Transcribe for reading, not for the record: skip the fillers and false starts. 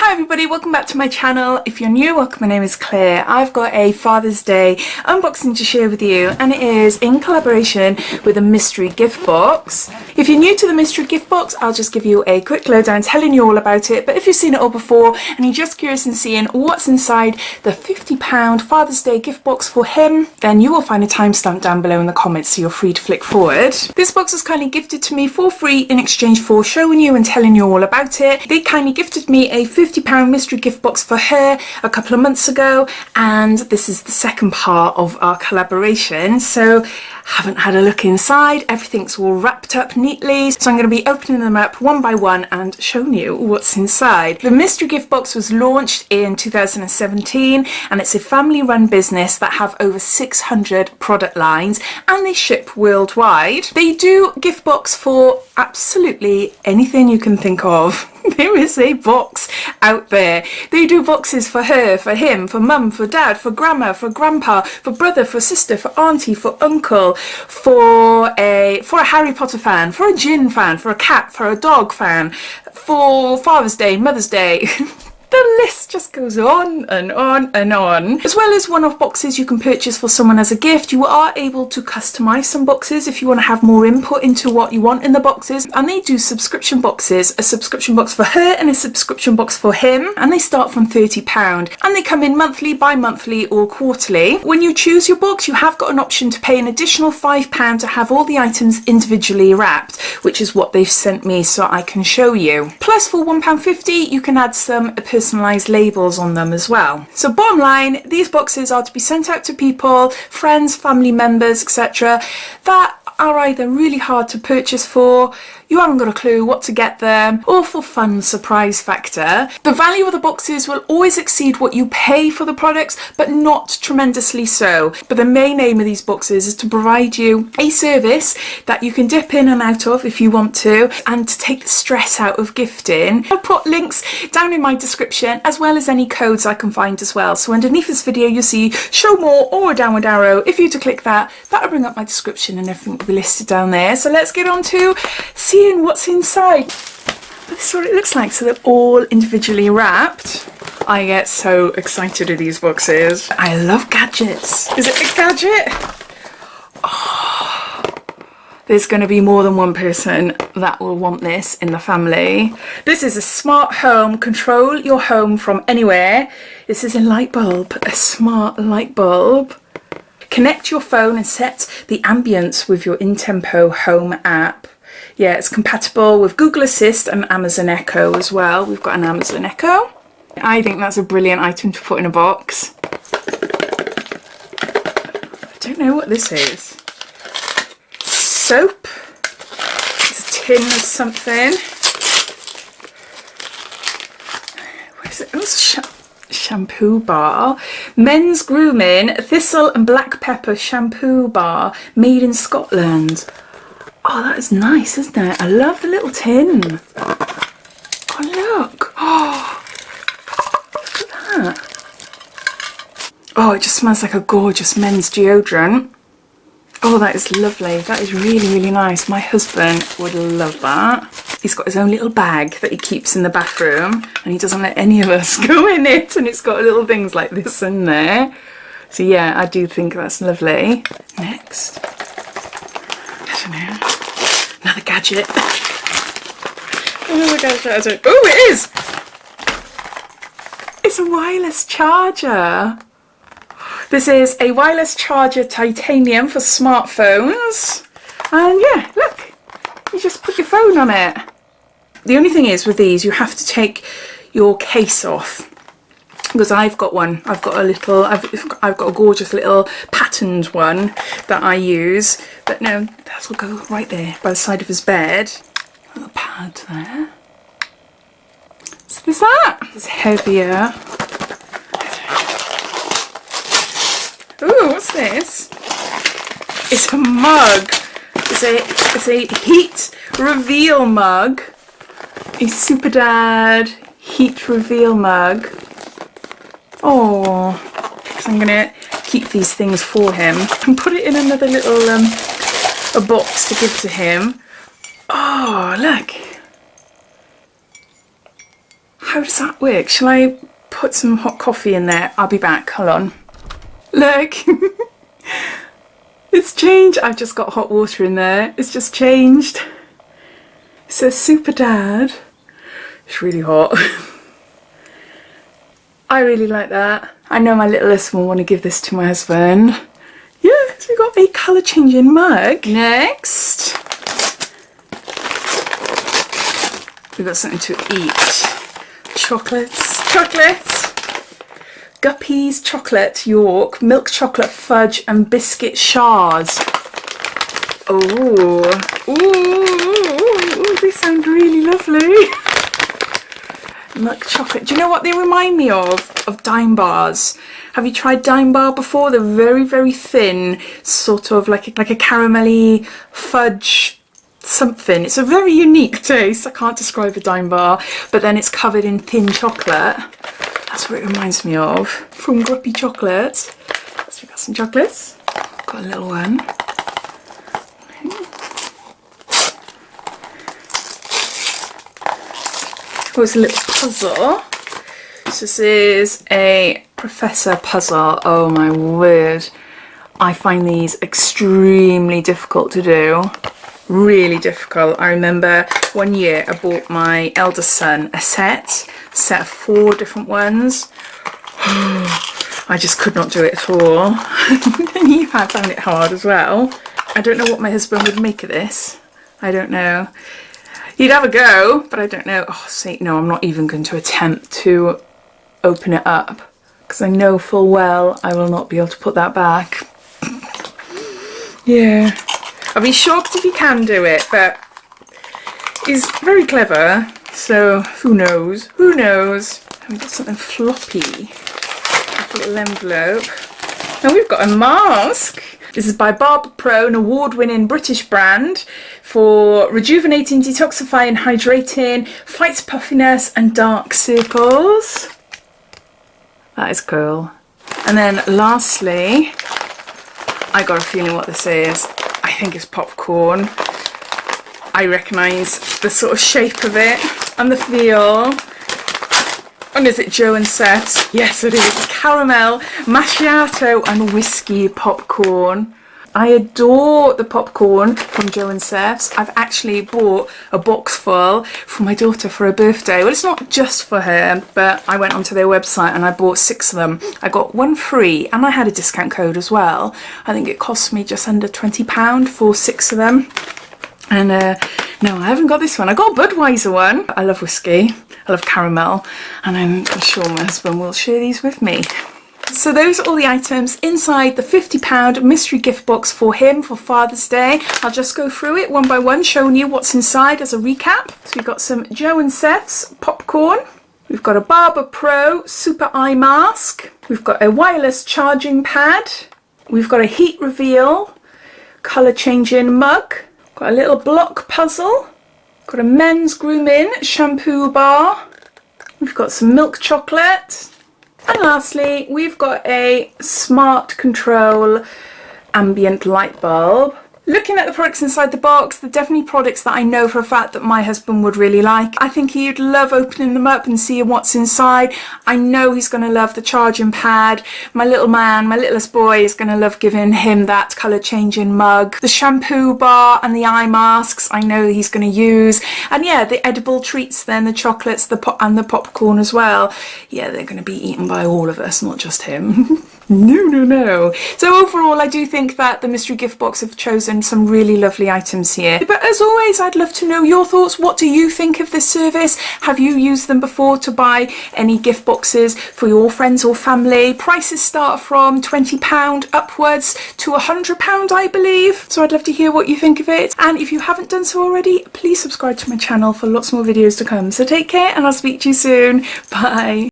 Hi everybody, welcome back to my channel. If you're new, welcome, my name is Claire. I've got a Father's Day unboxing to share with you, and it is in collaboration with a mystery gift box. If you're new to the mystery gift box, I'll just give you a quick lowdown telling you all about it, but if you've seen it all before and you're just curious in seeing what's inside the £50 Father's Day gift box for him, then you will find a timestamp down below in the comments, so you're free to flick forward. This box was kindly gifted to me for free in exchange for showing you and telling you all about it. They kindly gifted me a £50 mystery gift box for her a couple of months ago, and this is the second part of our collaboration. So haven't had a look inside, everything's all wrapped up neatly, so I'm going to be opening them up one by one and showing you what's inside. The mystery gift box was launched in 2017 and it's a family run business that have over 600 product lines and they ship worldwide. They do gift box for absolutely anything you can think of. There is a box out there. They do boxes for her, for him, for mum, for dad, for grandma, for grandpa, for brother, for sister, for auntie, for uncle, for a Harry Potter fan, for a gin fan, for a cat, for a dog fan, for Father's Day, Mother's Day. The list just goes on and on and on. As well as one-off boxes you can purchase for someone as a gift, you are able to customise some boxes if you want to have more input into what you want in the boxes. And they do subscription boxes, a subscription box for her and a subscription box for him. And they start from £30 and they come in monthly, bi-monthly or quarterly. When you choose your box, you have got an option to pay an additional £5 to have all the items individually wrapped, which is what they've sent me so I can show you. Plus for £1.50 you can add some personalised labels on them as well. So bottom line, these boxes are to be sent out to people, friends, family members, etc. that are either really hard to purchase for, you haven't got a clue what to get them, or for fun surprise factor. The value of the boxes will always exceed what you pay for the products, but not tremendously so. But the main aim of these boxes is to provide you a service that you can dip in and out of if you want to, and to take the stress out of gifting. I'll put links down in my description, as well as any codes I can find as well. So underneath this video you'll see show more or a downward arrow. If you were to click that, that'll bring up my description and everything will be listed down there. So let's get on to seeing what's inside. This is what it looks like. So they're all individually wrapped. I get so excited with these boxes. I love gadgets. Is it a gadget? Oh, there's going to be more than one person that will want this in the family. This is a smart home. Control your home from anywhere. This is a light bulb, a smart light bulb. Connect your phone and set the ambience with your in-tempo home app. Yeah, it's compatible with Google Assist and Amazon Echo as well. We've got an Amazon Echo. I think that's a brilliant item to put in a box. I don't know what this is. Soap. It's a tin of something. What is it? Oh, it's a shampoo bar. Men's Grooming Thistle and Black Pepper Shampoo Bar, made in Scotland. Oh, that is nice, isn't it? I love the little tin. Oh, look. Oh, look at that. Oh, it just smells like a gorgeous men's deodorant. Oh, that is lovely. That is really, really nice. My husband would love that. He's got his own little bag that he keeps in the bathroom and he doesn't let any of us go in it, and it's got little things like this in there. So yeah, I do think that's lovely. Next. I don't know. Another gadget. Another gadget. Oh, it is! It's a wireless charger. This is a wireless charger titanium for smartphones. And yeah, look, you just put your phone on it. The only thing is with these, you have to take your case off. Because I've got one. I've got a gorgeous little patterned one that I use. But no, that will go right there by the side of his bed. Little pad there. So there's that. It's heavier. Ooh, what's this? It's a mug. It's a heat reveal mug. A Super Dad heat reveal mug. Oh, so I'm going to keep these things for him and put it in another little a box to give to him. Oh, look. how does that work? Shall I put some hot coffee in there? I'll be back. Hold on. Look. It's changed. I've just got hot water in there. It's just changed. It says Super Dad. It's really hot. I really like that. I know my littlest will want to give this to my husband. Yeah, so we've got a colour changing mug. Next, we've got something to eat. Chocolates. Chocolates. Guppy's Chocolate York, Milk Chocolate Fudge and Biscuit Shards. Oh, ooh, they sound really lovely. Milk chocolate. Do you know what they remind me of? Of Dime bars. Have you tried Dime bar before? They're very, very thin, sort of like a caramelly fudge something. It's a very unique taste. I can't describe a Dime bar, but then it's covered in thin chocolate. That's what it reminds me of, from Grumpy Chocolates. So we've got some chocolates. Got a little one. Oh, it's a little puzzle. So this is a professor puzzle. Oh my word. I find these extremely difficult to do. Really difficult. I remember one year I bought my eldest son a set of 4 different ones. I just could not do it at all. And you have found it hard as well. I don't know what my husband would make of this. I don't know. He'd have a go, but I don't know. Oh, see, no, I'm not even going to attempt to open it up because I know full well I will not be able to put that back. Yeah. I'll be shocked if he can do it, but he's very clever, so who knows? Who knows? We've got something floppy. Like a little envelope. And we've got a mask. This is by Barber Pro, an award-winning British brand for rejuvenating, detoxifying, hydrating, fights puffiness and dark circles. That is cool. And then lastly, I got a feeling what this is. I think it's popcorn. I recognise the sort of shape of it and the feel. And is it Joe and Seth's? Yes, it is. Caramel, macchiato and whiskey popcorn. I adore the popcorn from Joe and Seth's. I've actually bought a box full for my daughter for her birthday. Well, it's not just for her, but I went onto their website and I bought 6 of them. I got 1 free and I had a discount code as well. I think it cost me just under £20 for 6 of them. And no, I haven't got this one. I got a Budweiser one. I love whiskey. I love caramel. And I'm sure my husband will share these with me. So those are all the items inside the £50 mystery gift box for him for Father's Day. I'll just go through it one by one, showing you what's inside as a recap. So we've got some Joe and Seth's popcorn. We've got a Barber Pro Super Eye Mask. We've got a wireless charging pad. We've got a heat reveal colour changing mug. Got a little block puzzle. Got a men's grooming shampoo bar. We've got some milk chocolate. And lastly, we've got a smart control ambient light bulb. Looking at the products inside the box, they're definitely products that I know for a fact that my husband would really like. I think he'd love opening them up and seeing what's inside. I know he's going to love the charging pad. My little man, my littlest boy, is going to love giving him that colour changing mug. The shampoo bar and the eye masks I know he's going to use. And yeah, the edible treats then, the chocolates and the popcorn as well. Yeah, they're going to be eaten by all of us, not just him. No. So overall, I do think that the mystery gift box have chosen some really lovely items here. But as always, I'd love to know your thoughts. What do you think of this service? Have you used them before to buy any gift boxes for your friends or family? Prices start from £20 upwards to £100, I believe. So I'd love to hear what you think of it. And if you haven't done so already, please subscribe to my channel for lots more videos to come. So take care and I'll speak to you soon. Bye.